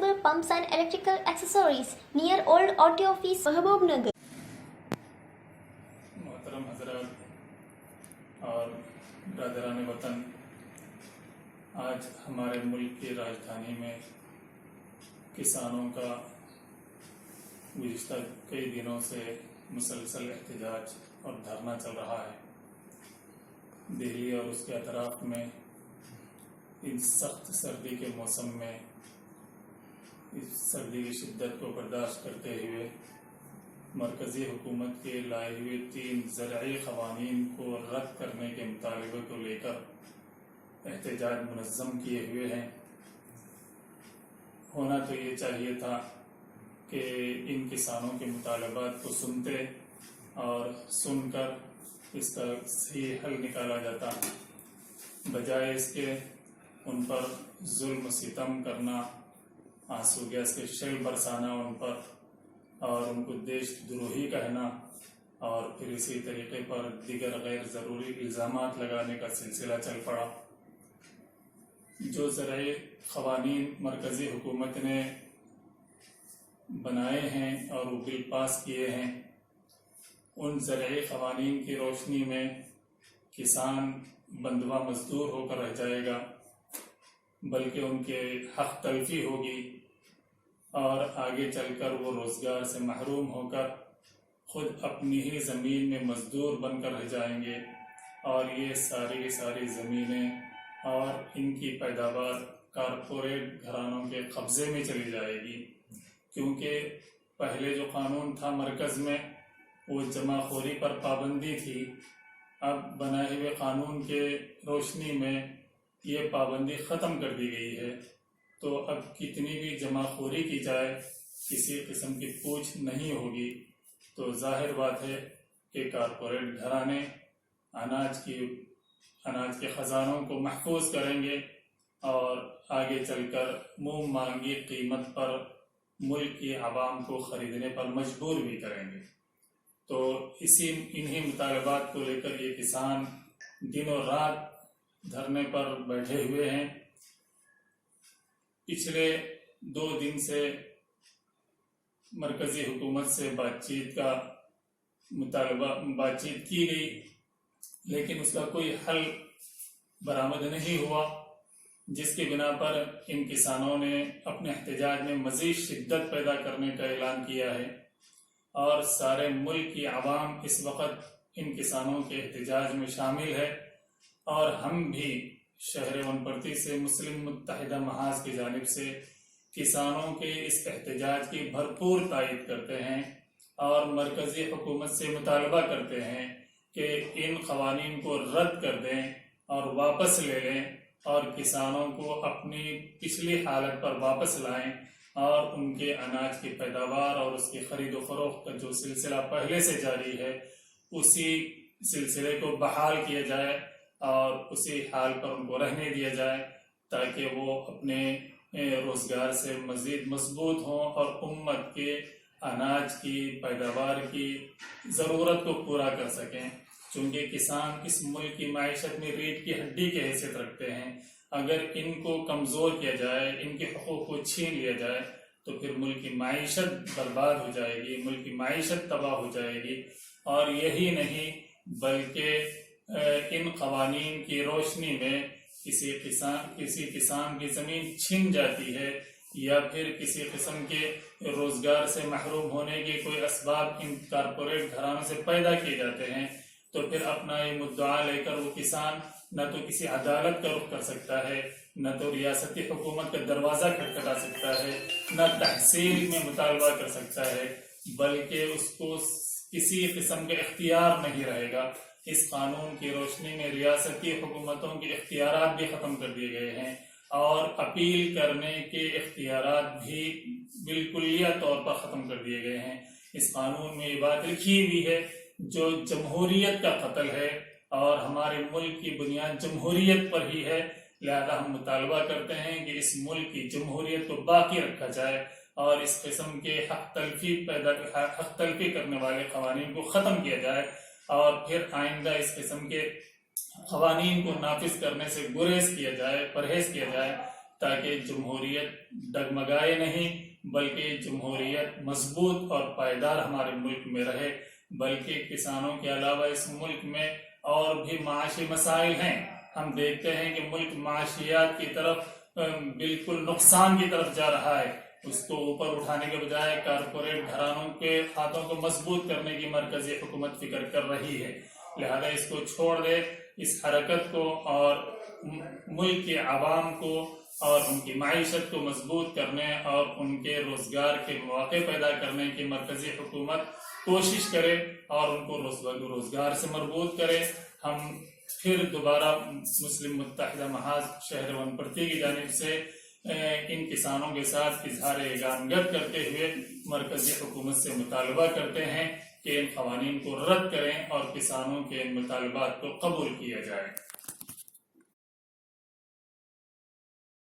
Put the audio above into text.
Submersible Pumps and Electrical Accessories near Old Auto Office, Mahabubnagar. मोहतरम हज़रात और बरदरान वतन, आज हमारे मुल्क की राजधानी में किसानों का गुज़िश्ता कई दिनों से मुसलसल एहतजाज और धरना चल रहा है। दिल्ली और उसके अतराफ में इन सख्त सर्दी के मौसम में इस सर्दी की शिद्दत को बर्दाश्त करते हुए मरकज़ी हुकूमत के लाए हुए 3 ज़रई क़वानीन को रद्द करने के मुतालबे को लेकर एहतजाज मुनज़्ज़म किए हुए हैं। होना तो ये चाहिए था कि इन किसानों के मुतालबात को सुनते और सुनकर इसका सही हल निकाला जाता, बजाय इसके उन पर जुल्म सितम करना, आंसू गैस के शेल बरसाना उन पर और उनको देशद्रोही कहना और फिर इसी तरीके पर दीगर गैर ज़रूरी इल्ज़ामात लगाने का सिलसिला चल पड़ा। जो ज़राए क़वानीन मरकज़ी हुकूमत ने बनाए हैं और वो बिल पास किए हैं, उन ज़राए क़वानीन की रोशनी में किसान बंदवा मजदूर होकर रह जाएगा, बल्कि उनके हक़ तलफ़ी होगी और आगे चलकर वो रोज़गार से महरूम होकर ख़ुद अपनी ही ज़मीन में मज़दूर बनकर रह जाएंगे और ये सारी की सारी ज़मीनें और इनकी पैदावार कारपोरेट घरानों के कब्ज़े में चली जाएगी। क्योंकि पहले जो कानून था मरकज़ में वो जमाखोरी पर पाबंदी थी, अब बनाए हुए कानून के रोशनी में ये पाबंदी ख़त्म कर दी गई है। तो अब कितनी भी जमाखोरी की जाए किसी किस्म की पूछ नहीं होगी। तो जाहिर बात है कि कारपोरेट घराने अनाज के ख़जानों को महफूज करेंगे और आगे चलकर मुँह मांगी कीमत पर मुल्क की आवाम को ख़रीदने पर मजबूर भी करेंगे। तो इन्हीं मुतालबात को लेकर ये किसान दिनों रात धरने पर बैठे हुए हैं। पिछले 2 दिन से मरकज़ी हुकूमत से बातचीत की गई, लेकिन उसका कोई हल बरामद नहीं हुआ, जिसके बिना पर इन किसानों ने अपने एहतजाज में मज़ीद शिद्दत पैदा करने का ऐलान किया है और सारे मुल्क की आवाम इस वक्त इन किसानों के एहतजाज में शामिल है। और हम भी शहर वनपर्ती से मुस्लिम मुत्तहिदा महाज की जानिब से किसानों के इस एहतजाज की भरपूर तायद करते हैं और मरकज़ी हुकूमत से मुतालबा करते हैं कि इन क़वानीन को रद्द कर दें और वापस ले लें और किसानों को अपनी पिछली हालत पर वापस लाएं और उनके अनाज की पैदावार और उसकी खरीद व फरोख्त का जो सिलसिला पहले से जारी है उसी सिलसिले को बहाल किया जाए और उसी हाल पर उनको रहने दिया जाए, ताकि वो अपने रोज़गार से मज़ीद मजबूत हों और उम्मत के अनाज की पैदावार की ज़रूरत को पूरा कर सकें। चूँकि किसान इस मुल्क की माइशत में रीढ़ की हड्डी की हैसियत रखते हैं। अगर इनको कमज़ोर किया जाए, इनके हक़ूक़ को छीन लिया जाए तो फिर मुल्क की माइशत बर्बाद हो जाएगी, मुल्क की माइशत तबाह हो जाएगी। और यही नहीं बल्कि इन क़वानीन की रोशनी में किसी किसान की ज़मीन छिन जाती है या फिर किसी किस्म के रोज़गार से महरूम होने के कोई असबाब इन कारपोरेट घरानों से पैदा किए जाते हैं, तो फिर अपना ये मुद्दा लेकर वो किसान न तो किसी अदालत का रुख कर सकता है, न तो रियासती हुकूमत का दरवाज़ा खटखटा सकता है, न तहसील में मुतालबा कर सकता है, बल्कि उसको किसी किस्म का इख्तियार नहीं रहेगा। इस कानून की रोशनी में रियासती हुकूमतों के इख्तियारात भी ख़त्म कर दिए गए हैं और अपील करने के इख्तियारात भी बिल्कुलिया तौर पर ख़त्म कर दिए गए हैं। इस कानून में ये बात लिखी हुई है जो जमहूरियत का कत्ल है और हमारे मुल्क की बुनियाद जमहूरियत पर ही है। लिहाजा हम मुतालबा करते हैं कि इस मुल्क की जमहूरियत को बाकी रखा जाए और इस किस्म के हक़ तलफ़ी करने वाले क़वानीन को ख़त्म किया जाए और फिर आइंदा इस किस्म के क़वानीन को नाफिज करने से गुरेज किया जाए, परहेज़ किया जाए, تاکہ جمہوریت ڈگمگائے نہیں بلکہ جمہوریت مضبوط اور پائیدار ہمارے ملک میں رہے، بلکہ کسانوں کے علاوہ اس ملک میں اور بھی معاشی مسائل ہیں۔ ہم دیکھتے ہیں کہ ملک معاشیات کی طرف بالکل نقصان کی طرف جا رہا ہے، اس کو اوپر اٹھانے کے بجائے کارپوریٹ گھرانوں کے ہاتھوں کو مضبوط کرنے کی مرکزی حکومت فکر کر رہی ہے، لہذا اس کو چھوڑ دے، اس حرکت کو اور ملک کے عوام کو اور ان کی معیشت کو مضبوط کرنے اور ان کے روزگار کے مواقع پیدا کرنے کی مرکزی حکومت کوشش کرے اور ان کو روزگار سے مربوط کرے۔ ہم پھر دوبارہ مسلم متحدہ محاذ شہر ونپرتی کی جانب سے ان کسانوں کے ساتھ اظہار یگانگت کرتے ہوئے مرکزی حکومت سے مطالبہ کرتے ہیں کہ ان قوانین کو رد کریں اور کسانوں کے ان مطالبات کو قبول کیا جائے۔